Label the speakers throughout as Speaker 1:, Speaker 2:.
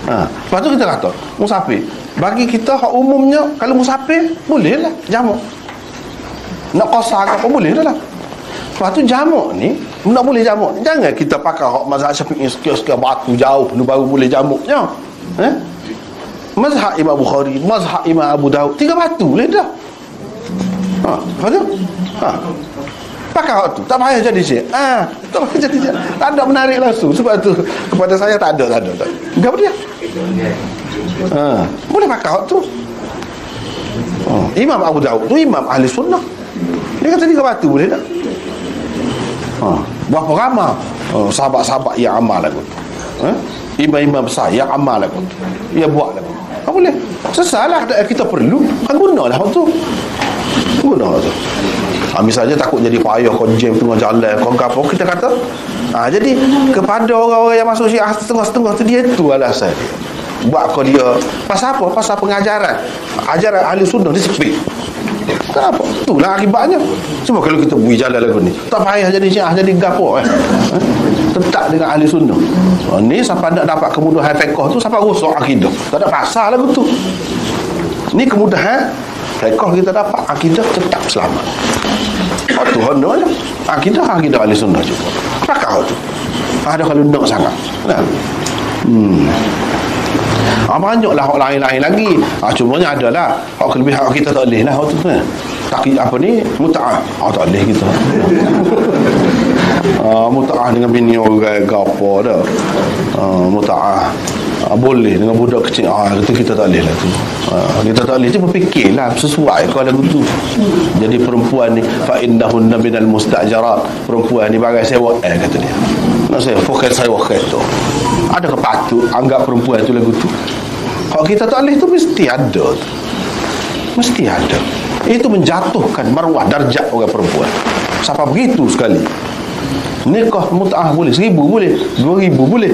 Speaker 1: Lepas tu kita kata musafir, bagi kita hak umumnya kalau musafir boleh lah jamak. Nak qasar ke apa boleh dah lah. Lepas tu jamak ni nak boleh jamak, jangan kita pakai hak mazhab Syafi'i sekian-sekian batu jauh ni baru boleh jamaknya. Mazhab Imam Bukhari, mazhab Imam Abu Daud 3 batu boleh dah. Lepas tu pakai hak tu, tak payah jadi syekh. Tak payah jadi syekh. Tak ada menarik langsung. Sebab tu kepada saya tak ada. Enggak dia. Boleh pakai hak tu. Imam Abu Daud tu imam ahli sunnah. Dia kata 3 batu boleh tak? Berapa ramai sahabat-sahabat yang amal lagu tu. Imam-imam besar yang amal lagu tu. Dia buat lagu tu. Boleh. Sesalah kita perlu. Gunalah hak tu. Gunalah tu. Misalnya takut jadi payah kau jam tengah jalan kau apa kita kata jadi kepada orang-orang yang masuk Syiah setengah-setengah tu dia tu alasan buat kau dia pasal apa? Pasal pengajaran ajaran ahli sunnah dia sepi. Kenapa? Itulah akibatnya. Cuma kalau kita bui jalan lagu ni tak payah jadi Syiah jadi gapo tetap dengan ahli sunnah. Ni siapa nak dapat kemudahan fiqh tu siapa rosak akidah tak ada pasal lagu tu. Ni kemudahan fiqh kita dapat akidah tetap selamat. Tu honor akidah ahli sunnah juga. Pakai tu. Ada kalau nak sangat. Nah. Banyaklah hak lain-lain lagi. Cumanya adalah hak kelebihan kita tak boleh lah hak tu kan. Taki apa ni mut'ah. Tak boleh kita. Mut'ah dengan bini orang ke apa dah. Mut'ah boleh dengan budak kecil. Kita tak boleh lah tu. Kita tak boleh tu berfikirlah sesuai kalau lagu tu. Jadi perempuan ni fa innahunna minal mustajarat. Perempuan ni bagai sewa kata dia. Nak saya fokus sewa kereta. Adakah patut anggap perempuan tu lagu tu? Kalau kita tak boleh tu mesti ada. Mesti ada. Itu menjatuhkan maruah darjat orang perempuan. Siapa begitu sekali. Nikah mut'ah boleh 1,000 boleh 2,000 boleh.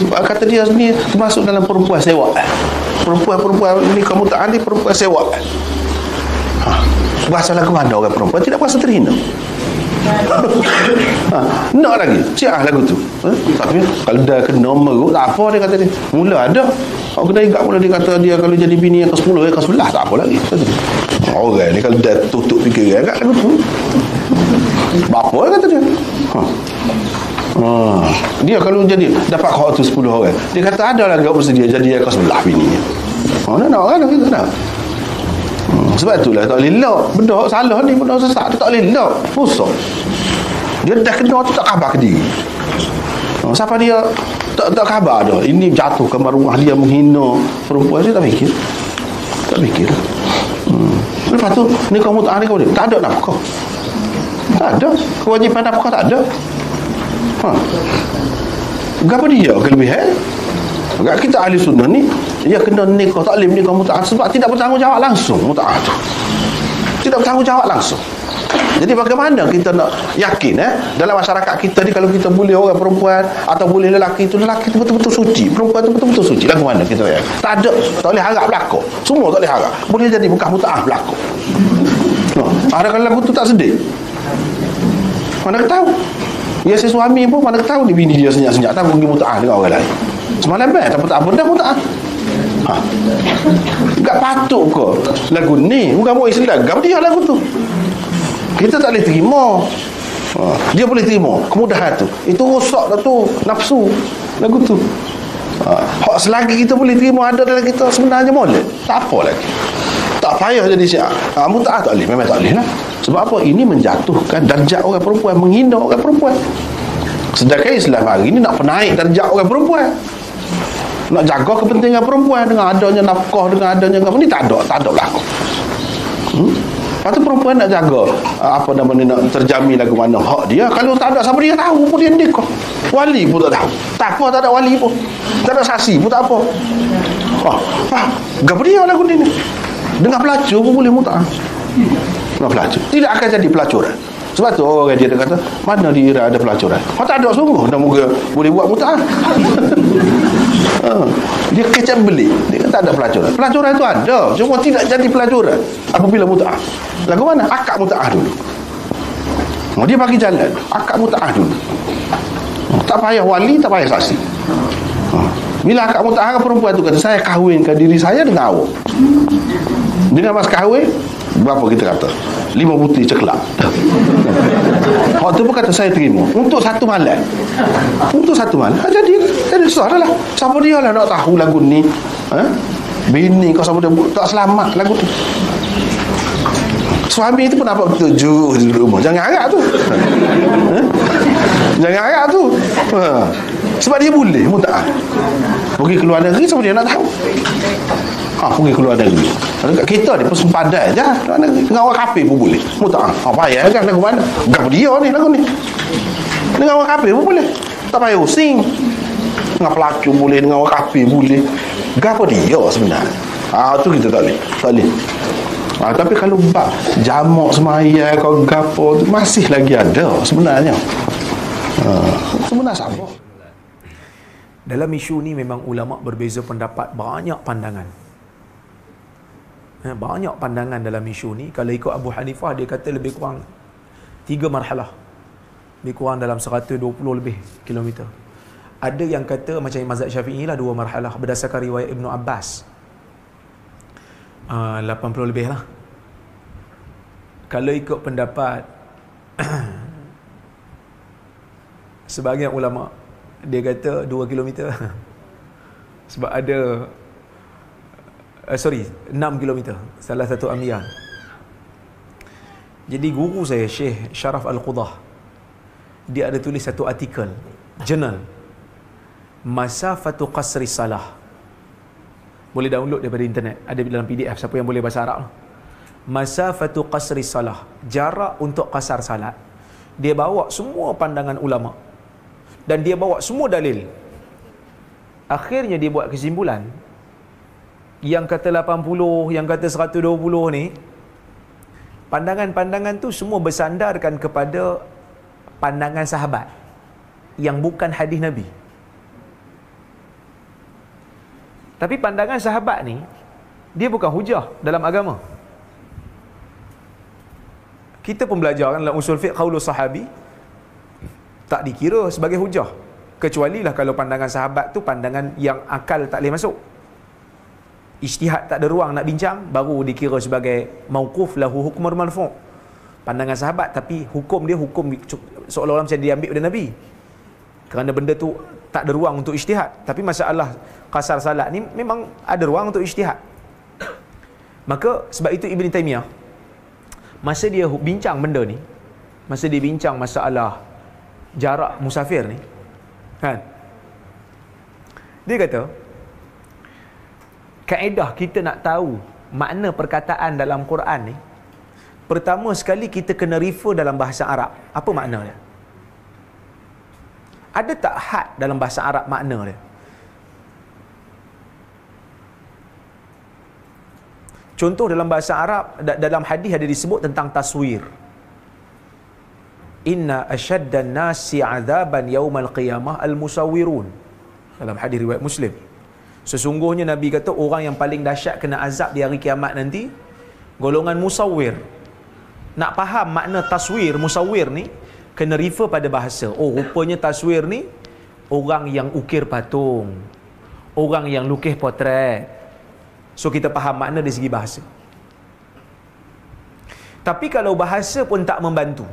Speaker 1: Sebab kata dia ni termasuk dalam perempuan sewa. Perempuan nikah mut'ah ni perempuan sewa. Bahasa lagu mana orang perempuan tidak berasa terhina. Nak lagi Syiah lagu tu tapi kalau dah kena meruk tak apa dia kata dia mula ada orang kena ingat mula dia kata dia kalau jadi bini yang ke-10 yang ke-11 tak apa lagi orang ni kalau dah tutup fikiran kat lagu tu apa kata dia dia kalau jadi dapat hak tu 10 orang dia kata ada lagi mesti dia jadi yang ke-11 bini nak orang kita nak sebab itulah tak boleh elok benda salah ni benda sesat dia tak boleh elok rosak dia dah kena tu tak khabar ke diri siapa dia tak khabar dah ini jatuh ke maruah dia menghina perempuan dia tak fikir lepas tu ni kamu tak ada nafkah tak ada kewajipan nafkah tak ada apa dia kelebihan kita ahli sunnah ni dia kena nikah taklim nikah mut'ah sebab tidak bertanggungjawab langsung mut'ah tu tidak bertanggungjawab langsung. Jadi bagaimana kita nak yakin dalam masyarakat kita ni kalau kita boleh orang perempuan atau boleh lelaki tu betul-betul suci perempuan tu betul-betul suci lagu mana kita ya tak ada tak boleh harap berlaku semua tak boleh harap boleh jadi bekas mut'ah berlaku ada kalau lagu tu tak sedih mana tahu ya si suami pun mana tahu ni bini dia senyap-senyap tak pergi mut'ah dengan orang lain semalam tak apa dah mut'ah tak patut ke lagu ni bukan buat Islam gap dia lagu tu kita tak boleh terima dia boleh terima kemudahan tu itu rosak dah tu nafsu lagu tu selagi kita boleh terima ada dalam kita sebenarnya boleh tak apa lagi tak payah jadi Syiah mut'ah tak boleh memang tak boleh lah sebab apa ini menjatuhkan darjat orang perempuan menghina orang perempuan sedangkan Islam hari ini nak penaik darjat orang perempuan nak jaga kepentingan perempuan dengan adanya nafkah dengan adanya apa ni tak ada berlaku lepas tu perempuan nak jaga apa nama ni nak terjamin lagu mana hak dia kalau tak ada siapa dia tahu pun dia nikah wali pun tak tahu tak apa tak ada wali pun tak ada saksi pun tak apa gap dia lagu ni dengan pelacur pun boleh mut'ah dengan pelacur tidak akan jadi pelacuran sebab tu orang dia kata mana dia ada pelacuran tak ada sungguh dah moga boleh buat mut'ah dia kecap beli dia kata tak ada pelacuran itu ada cuma tidak jadi pelacuran apabila mut'ah lagu mana akad mut'ah dulu dia bagi jalan akad mut'ah dulu tak payah wali tak payah saksi Bila akak mutaharah perempuan tu kata, saya kahwinkan diri saya dengan awak, dengan mas kahwin berapa kita kata 5 butir ceklat. Hak tu pun kata saya terima untuk satu malam. Jadi susah lah. Siapa dia lah nak tahu lagu ni, bini kau sama dia tak selamat lagu tu. Suami itu pun dapat petunjuk di rumah. Jangan harap tu. Jangan harap tu. Sebab dia boleh muta'ah. Pergi keluar negeri, siapa dia nak tahu? Pergi keluar negeri. Kat kita dia pun sempadan je keluar negeri. Dengan orang kafir pun boleh muta'ah. Payah kan lagu mana? Gap dia ni lagu ni. Dengan orang kafir pun boleh. Tak payah pusing. Dengan pelacur boleh, dengan orang kafir boleh. Gap dia sebenarnya. Tu kita tak boleh. Tapi kalau bab jamak semaya kau gapo masih lagi ada sebenarnya. Sebenarnya sama.
Speaker 2: Dalam isu ni memang ulama berbeza pendapat, banyak pandangan. Banyak pandangan dalam isu ni. Kalau ikut Abu Hanifah, dia kata lebih kurang 3 marhalah. Lebih kurang dalam 120 lebih kilometer. Ada yang kata macam mazhab Syafi'i lah 2 marhalah berdasarkan riwayat Ibnu Abbas. 80 lebih lah. Kalau ikut pendapat sebahagian ulama, dia kata 2 kilometer. Sebab ada 6 kilometer, salah satu ambian. Jadi guru saya Syekh Sharaf Al-Qudah, dia ada tulis satu artikel jurnal Masafatu Qasri Salah. Boleh download daripada internet, ada dalam PDF, siapa yang boleh bahasa Arab. Masafatu Qasri Salah, jarak untuk qasar salat. Dia bawa semua pandangan ulama dan dia bawa semua dalil. Akhirnya dia buat kesimpulan, yang kata 80, yang kata 120 ni, pandangan-pandangan tu semua bersandarkan kepada pandangan sahabat yang bukan hadis Nabi. Tapi pandangan sahabat ni, dia bukan hujah dalam agama. Kita pun belajar kan dalam usul fiqh, qaulus sahabi tak dikira sebagai hujah, kecuali lah kalau pandangan sahabat tu pandangan yang akal tak boleh masuk, ijtihad tak ada ruang nak bincang, baru dikira sebagai mauquf lahu hukmur marfu'. Pandangan sahabat tapi hukum dia hukum seolah-olah macam diambil dari Nabi, kerana benda tu tak ada ruang untuk ijtihad. Tapi masalah qasar salat ni memang ada ruang untuk ijtihad. Maka sebab itu Ibn Taymiyah, masa dia bincang benda ni, masa dia bincang masalah jarak musafir ni kan, dia kata kaedah kita nak tahu makna perkataan dalam Quran ni, pertama sekali kita kena refer dalam bahasa Arab. Apa makna dia? Ada tak had dalam bahasa Arab makna dia? Contoh dalam bahasa Arab, dalam hadis ada disebut tentang taswir. Inna asyaddan nasi azaban yaumal qiyamah al-musawwirun. Dalam hadis riwayat Muslim. Sesungguhnya Nabi kata orang yang paling dahsyat kena azab di hari kiamat nanti golongan musawwir. Nak faham makna taswir, musawwir ni kena refer pada bahasa. Oh, rupanya taswir ni orang yang ukir patung, orang yang lukis potret. So kita faham makna dari segi bahasa. Tapi kalau bahasa pun tak membantu,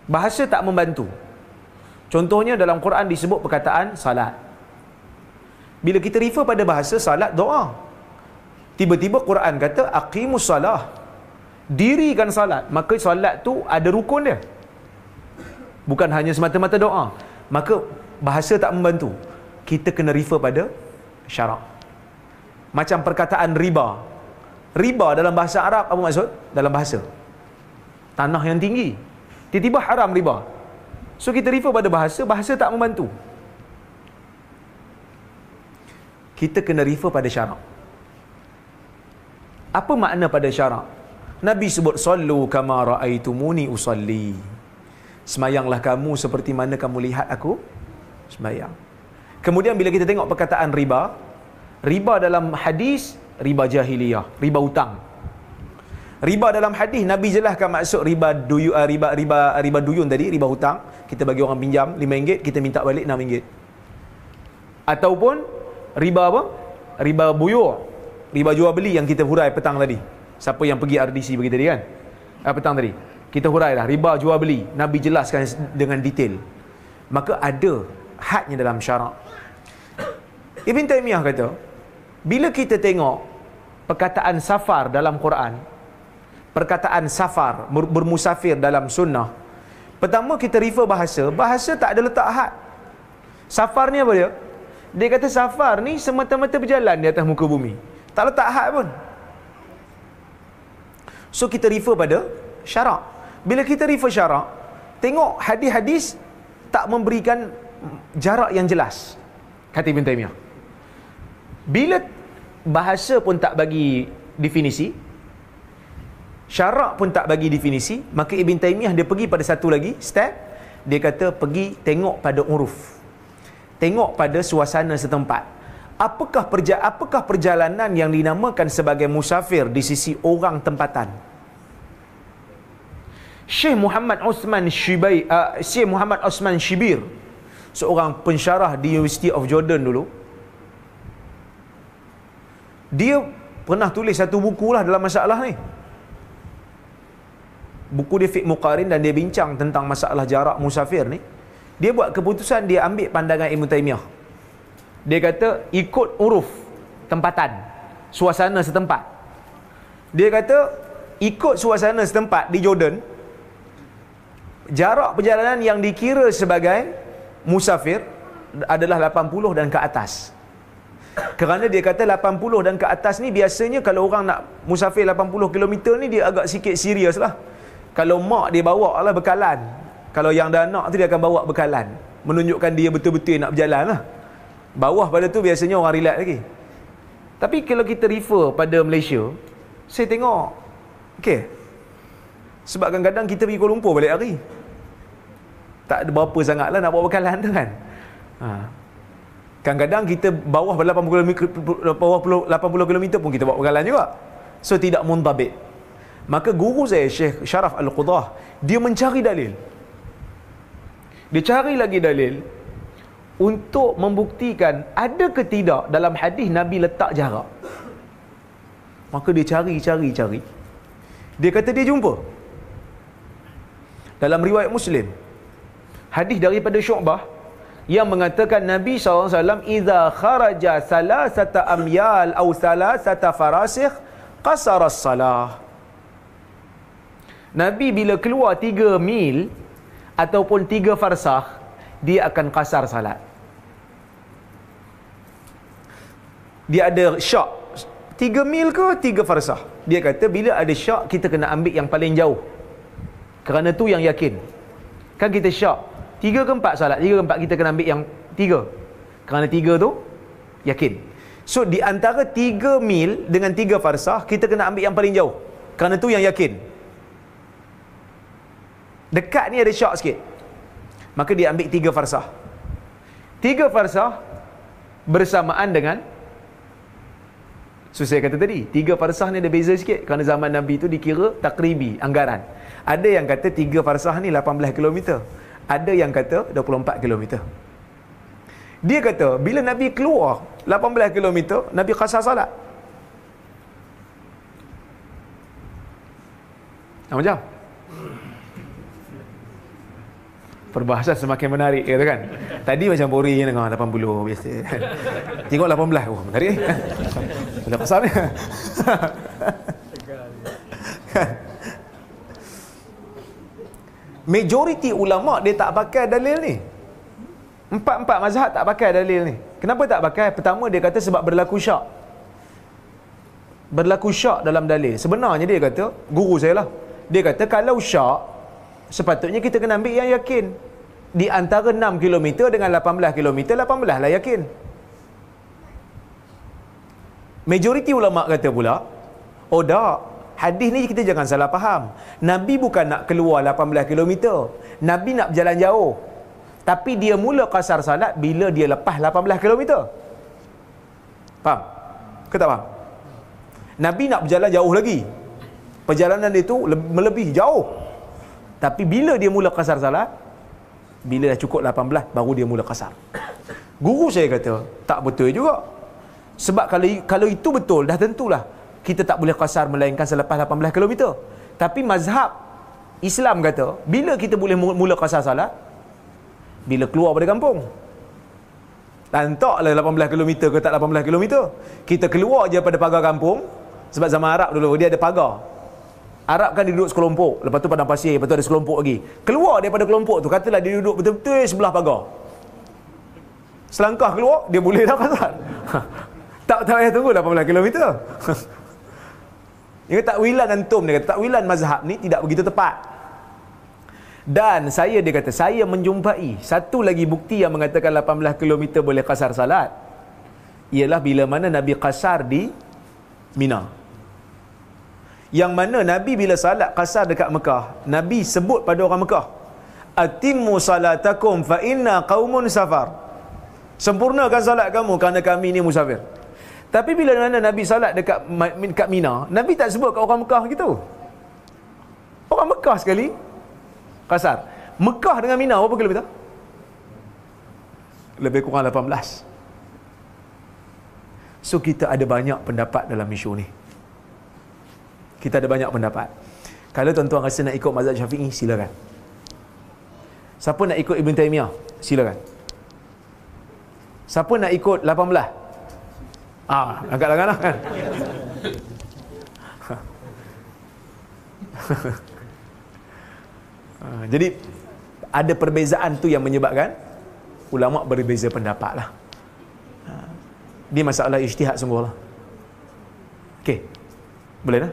Speaker 2: bahasa tak membantu. Contohnya dalam Quran disebut perkataan salat. Bila kita refer pada bahasa salat, doa. Tiba-tiba Quran kata aqimus salah, dirikan salat. Maka salat tu ada rukun dia, bukan hanya semata-mata doa. Maka bahasa tak membantu, kita kena refer pada syarak. Macam perkataan riba. Riba dalam bahasa Arab apa maksud? Dalam bahasa tanah yang tinggi, tiba-tiba haram riba. So kita refer pada bahasa, bahasa tak membantu. Kita kena refer pada syarak. Apa makna pada syarak? Nabi sebut sallu kama raaitumuni usalli. Semayanglah kamu seperti mana kamu lihat aku semayang. Kemudian bila kita tengok perkataan riba, riba dalam hadis riba jahiliyah, riba hutang. Riba dalam hadis Nabi jelaskan maksud riba duyun tadi, riba hutang. Kita bagi orang pinjam RM5, kita minta balik RM6. Ataupun riba apa? Riba buyur, riba jual beli yang kita hurai petang tadi. Siapa yang pergi RDC pergi tadi kan? Petang tadi kita hurai dah, riba jual beli. Nabi jelaskan dengan detail. Maka ada hadnya dalam syarak. Ibn Taymiyah kata, bila kita tengok perkataan safar dalam Quran, perkataan safar, bermusafir dalam sunnah, pertama kita refer bahasa tak ada letak had. Safar ni apa dia? Dia kata safar ni semata-mata berjalan di atas muka bumi, tak letak had pun. So kita refer pada syarak. Bila kita refer syarak, tengok hadis-hadis tak memberikan jarak yang jelas, kata Ibn Taymiyah. Bila bahasa pun tak bagi definisi, syarak pun tak bagi definisi, maka Ibn Taymiyah dia pergi pada satu lagi step. Dia kata pergi tengok pada uruf, tengok pada suasana setempat. Apakah perjalanan yang dinamakan sebagai musafir di sisi orang tempatan? Syekh Muhammad Osman Shibir, seorang pensyarah di University of Jordan dulu, dia pernah tulis satu buku lah dalam masalah ni. Buku dia Fiqh Muqarin, dan dia bincang tentang masalah jarak musafir ni. Dia buat keputusan, dia ambil pandangan Ibn Taymiyah. Dia kata ikut uruf tempatan, suasana setempat. Dia kata ikut suasana setempat di Jordan, jarak perjalanan yang dikira sebagai musafir adalah 80 dan ke atas. Kerana dia kata 80 dan ke atas ni biasanya kalau orang nak musafir 80 km ni dia agak sikit serius lah. Kalau mak dia bawa lah bekalan, kalau yang dah anak tu dia akan bawa bekalan, menunjukkan dia betul-betul nak berjalan lah. Bawah pada tu biasanya orang relax lagi. Tapi kalau kita refer pada Malaysia, saya tengok okey, sebab kadang-kadang kita pergi Kuala Lumpur balik hari, tak ada berapa sangat lah nak bawa bekalan tu kan. Kadang-kadang kita bawah 80 km pun kita bawa bekalan juga. So tidak muntabit. Maka guru saya Syekh Sharaf Al-Qudah, dia mencari dalil. Dia cari lagi dalil untuk membuktikan ada ke tidak dalam hadis Nabi letak jarak. Maka dia cari. Dia kata dia jumpa dalam riwayat Muslim hadis daripada Syu'bah yang mengatakan Nabi SAW idza kharaja salasata amyal aw salasata farasikh qasara as-salah. Nabi bila keluar 3 mil ataupun 3 farsakh, dia akan qasar salat. Dia ada syak 3 mil ke 3 farsakh. Dia kata bila ada syak kita kena ambil yang paling jauh, kerana tu yang yakin. Kan kita syak 3 ke 4 salat, 3 ke 4 kita kena ambil yang 3, kerana 3 tu yakin. So di antara 3 mil dengan 3 farsakh kita kena ambil yang paling jauh, kerana tu yang yakin. Dekat ni ada syak sikit, maka dia ambil 3 farsakh. 3 farsakh bersamaan dengan, so saya kata tadi 3 farsakh ni ada beza sikit, kerana zaman Nabi tu dikira takribi, anggaran. Ada yang kata 3 farsakh ni 18 km, ada yang kata 24 km. Dia kata bila Nabi keluar 18 km, Nabi qasar salat. Macam perbahasan semakin menarik, kata kan. Tadi macam boring je dengar 80 biasa. Tengok 18, oh menarik. Dah pasal ni. Majoriti ulama dia tak pakai dalil ni. 4 mazhab tak pakai dalil ni. Kenapa tak pakai? Pertama dia kata sebab berlaku syak. Berlaku syak dalam dalil. Sebenarnya dia kata, guru saya lah, dia kata kalau syak sepatutnya kita kena ambil yang yakin. Di antara 6 km dengan 18 km, 18 lah yakin. Majoriti ulama kata pula, oh tak, hadis ni kita jangan salah faham. Nabi bukan nak keluar 18 km, Nabi nak berjalan jauh. Tapi dia mula qasar salat bila dia lepas 18 km. Faham? Ke tak faham? Nabi nak berjalan jauh lagi, perjalanan dia tu melebihi jauh. Tapi bila dia mula qasar salat, bila dah cukup 18 baru dia mula qasar. Guru saya kata, tak betul juga. Sebab kalau itu betul, dah tentulah kita tak boleh qasar melainkan selepas 18 km. Tapi mazhab Islam kata, bila kita boleh mula qasar salat? Bila keluar dari kampung. Lantaklah 18 km ke tak 18 km. Kita keluar je pada pagar kampung. Sebab zaman Arab dulu, dia ada pagar. Arab kan dia duduk sekelompok, lepas tu padang pasir, lepas tu ada sekelompok lagi. Keluar daripada kelompok tu, katalah dia duduk betul-betul sebelah pagar. Selangkah keluar, dia boleh dah qasar. Tak payah tunggu 18 km. Ini takwilan antum, dia kata takwilan mazhab ni tidak begitu tepat. Dan dia kata saya menjumpai satu lagi bukti yang mengatakan 18 km boleh qasar salat, ialah bila mana Nabi qasar di Mina. Yang mana Nabi bila salat qasar dekat Mekah, Nabi sebut pada orang Mekah, atimmu salatakum fa inna qaumun safar. Sempurnakan salat kamu kerana kami ni musafir. Tapi bila mana Nabi salat dekat Mina, Nabi tak sebut kat orang Mekah gitu. Orang Mekah sekali qasar. Mekah dengan Mina berapa kilometer? Lebih kurang 18. So kita ada banyak pendapat dalam isu ni. Kita ada banyak pendapat. Kalau tuan-tuan rasa nak ikut mazhab Syafi'i, silakan. Siapa nak ikut Ibn Taymiyah, silakan. Siapa nak ikut 18? Angkat tangan lah kan. Jadi ada perbezaan tu yang menyebabkan ulama berbeza pendapat lah. Dia masalah ijtihad sungguh lah. Okey, boleh dah?